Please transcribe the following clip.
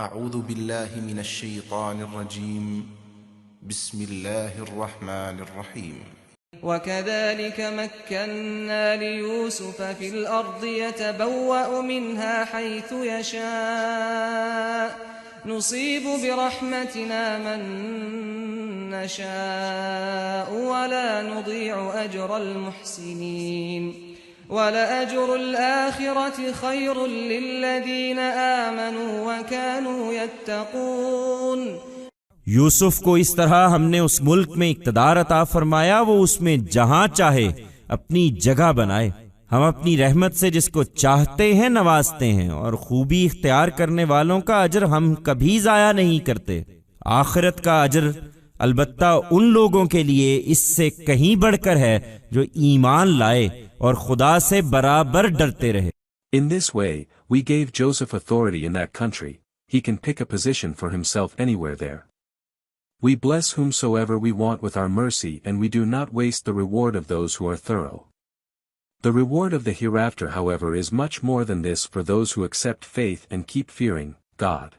اعوذ باللہ من الشیطان الرجیم بسم اللہ الرحمن الرحیم وكذلك مكنا ليوسف في الأرض يتبوأ منها حيث يشاء نصيب برحمتنا من نشاء ولا نضيع أجر المحسنين ولأجر الآخرة خير للذين آمنوا وكانوا يتقون. یوسف کو اس طرح ہم نے اس ملک میں اقتدار عطا فرمایا وہ اس میں جہاں چاہے اپنی جگہ بنائے. ہم اپنی رحمت سے جس کو چاہتے ہیں نوازتے ہیں اور خوبی اختیار کرنے والوں کا اجر ہم کبھی ضائع نہیں کرتے. آخرت کا اجر البتہ ان لوگوں کے لیے اس سے کہیں بڑھ کر ہے جو ایمان لائے اور خدا سے برابر ڈرتے رہے. In this way, we gave Joseph authority in that country. He can pick a position for himself anywhere there. We bless whomsoever we want with our mercy and we do not waste the reward of those who are thorough. The reward of the hereafter, however, is much more than this for those who accept faith and keep fearing God.